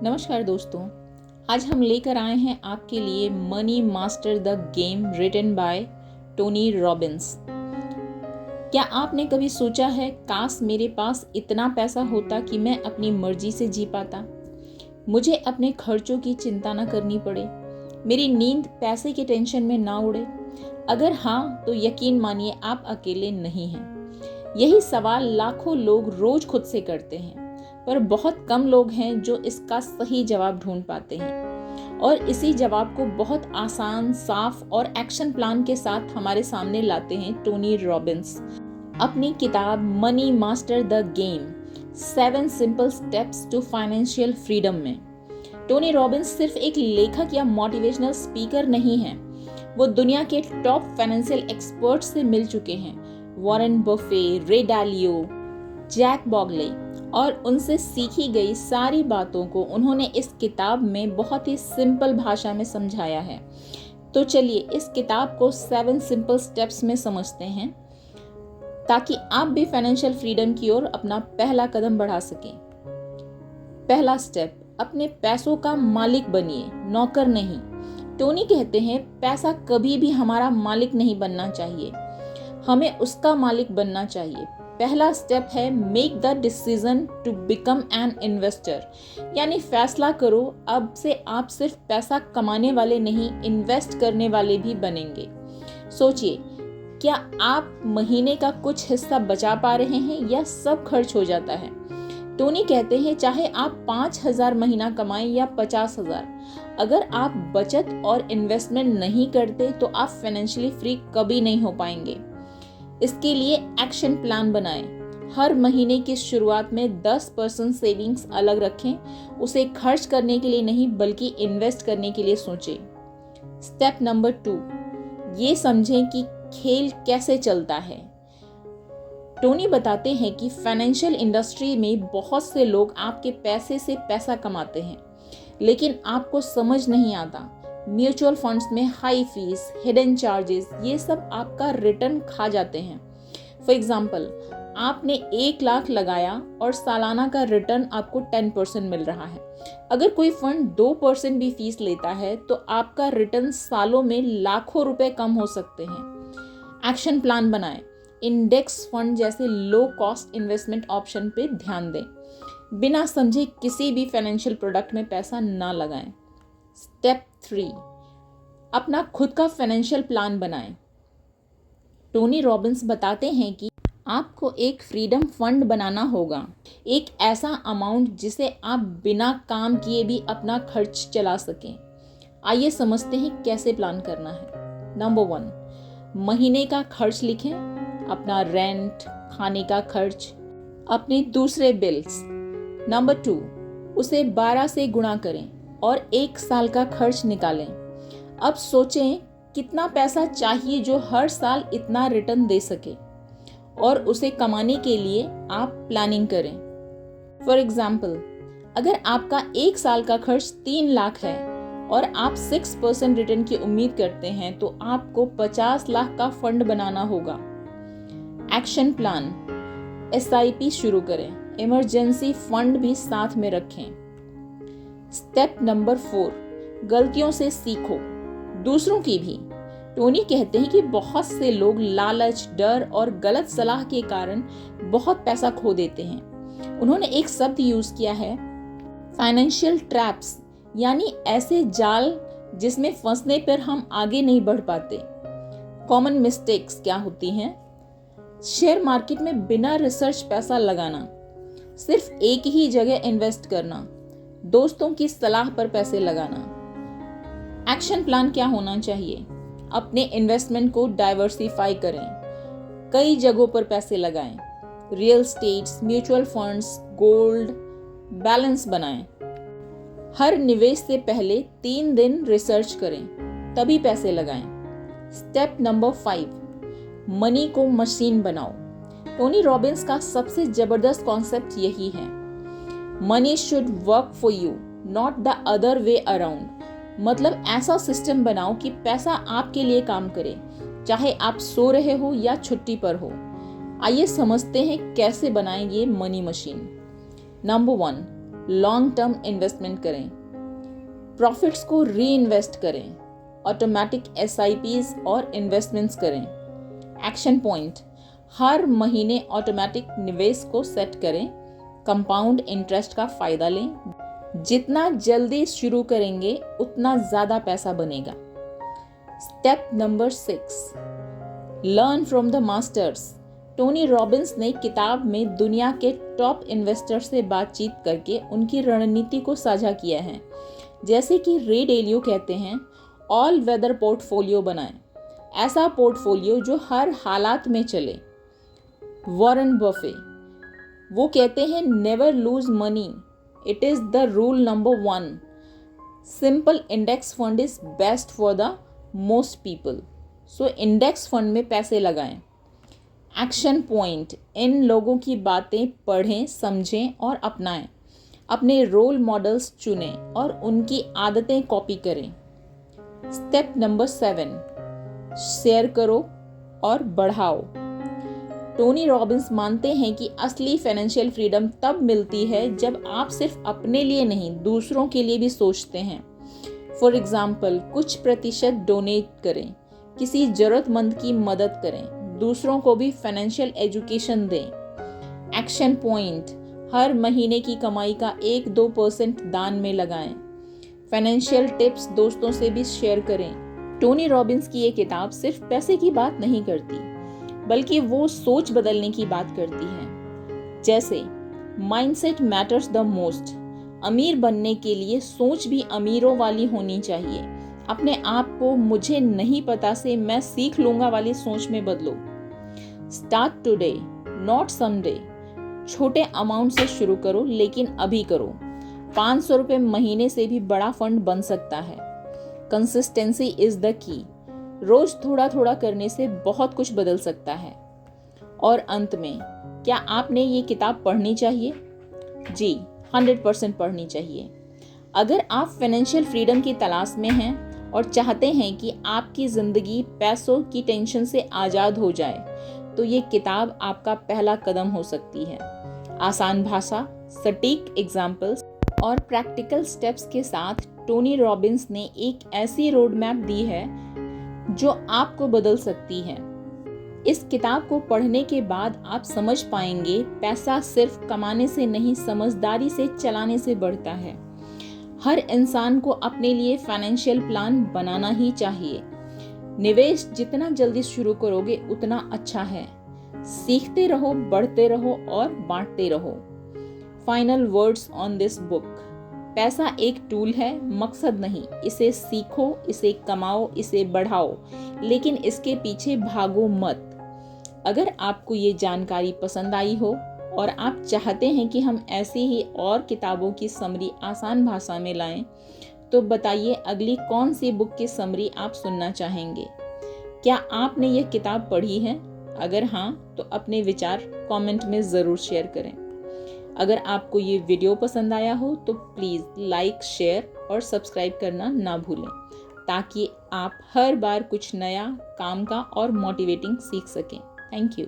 नमस्कार दोस्तों, आज हम लेकर आए हैं आपके लिए money master the game written by Tony Robbins. क्या आपने कभी सोचा है काश मेरे पास इतना पैसा होता कि मैं अपनी मर्जी से जी पाता, मुझे अपने खर्चों की चिंता न करनी पड़े, मेरी नींद पैसे के टेंशन में ना उड़े? अगर हाँ, तो यकीन मानिए आप अकेले नहीं हैं। यही सवाल लाखों लोग रोज खुद से करते हैं, पर बहुत कम लोग हैं जो इसका सही जवाब ढूंढ पाते हैं और इसी जवाब को बहुत आसान, साफ और एक्शन प्लान के साथ हमारे सामने लाते हैं टोनी रॉबिन्स अपनी किताब money master the game 7 simple steps to financial freedom में। टोनी रॉबिन्स सिर्फ एक लेखक या मोटिवेशनल स्पीकर नहीं हैं, वो दुनिया के टॉप फाइनेंशियल एक्सपर्ट से मिल चुके हैं। वॉरेन बफे, रे डालियो, जैक बॉगले, और उनसे सीखी गई सारी बातों को उन्होंने इस किताब में बहुत ही सिंपल भाषा में समझाया है। तो चलिए इस किताब को 7 सिंपल स्टेप्स में समझते हैं ताकि आप भी फाइनेंशियल फ्रीडम की ओर अपना पहला कदम बढ़ा सकें। पहला स्टेप, अपने पैसों का मालिक बनिए, नौकर नहीं। टोनी कहते हैं पैसा कभी भी हमारा मालिक नहीं बनना चाहिए, हमें उसका मालिक बनना चाहिए। पहला स्टेप है make the decision to become an investor, यानी फैसला करो अब से आप सिर्फ पैसा कमाने वाले नहीं, इन्वेस्ट करने वाले भी बनेंगे। सोचिए, क्या आप महीने का कुछ हिस्सा बचा पा रहे हैं या सब खर्च हो जाता है? टोनी कहते हैं चाहे आप 5,000 महीना कमाएं या 50,000, अगर आप बचत और इन्वेस्टमेंट नहीं करते तो आप फाइनेंशियली फ्री कभी नहीं हो पाएंगे। इसके लिए एक्शन प्लान बनाएं। हर महीने की शुरुआत में 10% सेविंग्स अलग रखें, उसे खर्च करने के लिए नहीं बल्कि इन्वेस्ट करने के लिए सोचें। स्टेप नंबर 2, ये समझें कि खेल कैसे चलता है। टोनी बताते हैं कि फाइनेंशियल इंडस्ट्री में बहुत से लोग आपके पैसे से पैसा कमाते हैं, लेकिन आपको समझ नहीं आता म्यूचुअल फंड्स में हाई फीस, हिडन चार्जेस, ये सब आपका रिटर्न खा जाते हैं। फॉर एग्जाम्पल, आपने 1 लाख लगाया और सालाना का रिटर्न आपको 10% मिल रहा है। अगर कोई फंड 2% भी फीस लेता है तो आपका रिटर्न सालों में लाखों रुपए कम हो सकते हैं। एक्शन प्लान बनाएं। इंडेक्स फंड जैसे लो कॉस्ट इन्वेस्टमेंट ऑप्शन पे ध्यान दें। बिना समझे किसी भी फाइनेंशियल प्रोडक्ट में पैसा ना लगाएं। स्टेप 3, अपना खुद का फाइनेंशियल प्लान बनाएं। टोनी रॉबिन्स बताते हैं कि आपको एक फ्रीडम फंड बनाना होगा, एक ऐसा अमाउंट जिसे आप बिना काम किए भी अपना खर्च चला सकें। आइए समझते हैं कैसे प्लान करना है। नंबर 1, महीने का खर्च लिखें, अपना रेंट, खाने का खर्च, अपने दूसरे बिल्स। नंबर 2, उसे 12 से गुणा करें और 1 साल का खर्च निकालें। अब सोचें कितना पैसा चाहिए जो हर साल इतना रिटर्न दे सके और उसे कमाने के लिए आप प्लानिंग करें। फॉर एग्जाम्पल, अगर आपका 1 साल का खर्च 3 लाख है और आप 6% रिटर्न की उम्मीद करते हैं तो आपको 50 लाख का फंड बनाना होगा। एक्शन प्लान, SIP शुरू करें, इमरजेंसी फंड भी साथ में रखें। स्टेप नंबर 4, गलतियों से सीखो, दूसरों की भी। टोनी कहते हैं कि बहुत से लोग लालच, डर और गलत सलाह के कारण बहुत पैसा खो देते हैं। उन्होंने एक शब्द यूज किया है, फाइनेंशियल ट्रैप्स, यानी ऐसे जाल जिसमें फंसने पर हम आगे नहीं बढ़ पाते। कॉमन मिस्टेक्स क्या होती हैं? शेयर मार्केट में बिना रिसर्च पैसा लगाना, सिर्फ एक ही जगह इन्वेस्ट करना, दोस्तों की सलाह पर पैसे लगाना। एक्शन प्लान क्या होना चाहिए? अपने इन्वेस्टमेंट को डाइवर्सिफाई करें, कई जगहों पर पैसे लगाएं, real estates, mutual funds, gold, balance बनाएं। हर निवेश से पहले 3 दिन रिसर्च करें, तभी पैसे लगाएं। स्टेप नंबर 5, मनी को मशीन बनाओ। टोनी रॉबिन्स का सबसे जबरदस्त कॉन्सेप्ट यही है, money should work for you, not the other way around. मतलब ऐसा सिस्टम बनाओ कि पैसा आपके लिए काम करे, चाहे आप सो रहे हो या छुट्टी पर हो। आइए समझते हैं कैसे बनाएं ये money machine. Number 1, long term investment करें, प्रॉफिट्स को री इन्वेस्ट करें, ऑटोमेटिक SIPs और इन्वेस्टमेंट्स करें। एक्शन पॉइंट, हर महीने ऑटोमेटिक निवेश को सेट करें, कंपाउंड इंटरेस्ट का फ़ायदा लें। जितना जल्दी शुरू करेंगे उतना ज़्यादा पैसा बनेगा। Step number 6, learn from the masters. Tony Robbins ने किताब में दुनिया के टॉप इन्वेस्टर से बातचीत करके उनकी रणनीति को साझा किया है। जैसे कि रे डेलियो कहते हैं, ऑल वेदर पोर्टफोलियो बनाएं, ऐसा पोर्टफोलियो जो हर हालात में चले। वॉरेन बफे, वो कहते हैं, never lose money, it is the rule number 1। Simple index fund is best for the most people. So index fund में पैसे लगाएं। एक्शन पॉइंट, इन लोगों की बातें पढ़ें, समझें और अपनाएं। अपने रोल मॉडल्स चुनें और उनकी आदतें कॉपी करें। स्टेप नंबर 7, शेयर करो और बढ़ाओ। टोनी रॉबिन्स मानते हैं कि असली फाइनेंशियल फ्रीडम तब मिलती है जब आप सिर्फ अपने लिए नहीं, दूसरों के लिए भी सोचते हैं। फॉर एग्जाम्पल, कुछ प्रतिशत डोनेट करें, किसी ज़रूरतमंद की मदद करें, दूसरों को भी फाइनेंशियल एजुकेशन दें। एक्शन पॉइंट, हर महीने की कमाई का 1-2% दान में लगाएं। फाइनेंशियल टिप्स दोस्तों से भी शेयर करें। टोनी रॉबिन्स की ये किताब सिर्फ पैसे की बात नहीं करती, बल्कि वो सोच बदलने की बात करती है। जैसे माइंडसेट मैटर्स द मोस्ट, अमीर बनने के लिए सोच भी अमीरों वाली होनी चाहिए। अपने आप को मुझे नहीं पता से मैं सीख लूंगा वाली सोच में बदलो। स्टार्ट टुडे नॉट समडे, छोटे अमाउंट से शुरू करो, लेकिन अभी करो। 500 रुपये महीने से भी बड़ा फंड बन सकता है। कंसिस्टेंसी इज द की, रोज थोड़ा थोड़ा करने से बहुत कुछ बदल सकता है। और अंत में, क्या आपने ये किताब पढ़नी चाहिए? जी, 100% पढ़नी चाहिए। अगर आप फाइनेंशियल फ्रीडम की तलाश में हैं और चाहते हैं कि आपकी ज़िंदगी पैसों की टेंशन से आज़ाद हो जाए, तो ये किताब आपका पहला कदम हो सकती है। आसान भाषा, सटीक एग्जाम्पल्स और प्रैक्टिकल स्टेप्स के साथ टोनी रॉबिन्स ने एक ऐसी रोड मैप दी है जो आपको बदल सकती है। इस किताब को पढ़ने के बाद आप समझ पाएंगे, पैसा सिर्फ कमाने से नहीं, समझदारी से चलाने से बढ़ता है। हर इंसान को अपने लिए फाइनेंशियल प्लान बनाना ही चाहिए। निवेश जितना जल्दी शुरू करोगे उतना अच्छा है। सीखते रहो, बढ़ते रहो और बांटते रहो। Final words on this book, पैसा एक टूल है, मकसद नहीं। इसे सीखो, इसे कमाओ, इसे बढ़ाओ, लेकिन इसके पीछे भागो मत। अगर आपको ये जानकारी पसंद आई हो और आप चाहते हैं कि हम ऐसी ही और किताबों की समरी आसान भाषा में लाएं, तो बताइए अगली कौन सी बुक की समरी आप सुनना चाहेंगे। क्या आपने ये किताब पढ़ी है? अगर हाँ, तो अपने विचार कमेंट में ज़रूर शेयर करें। अगर आपको ये वीडियो पसंद आया हो तो प्लीज़ लाइक, शेयर और सब्सक्राइब करना ना भूलें, ताकि आप हर बार कुछ नया, काम का और मोटिवेटिंग सीख सकें। Thank you.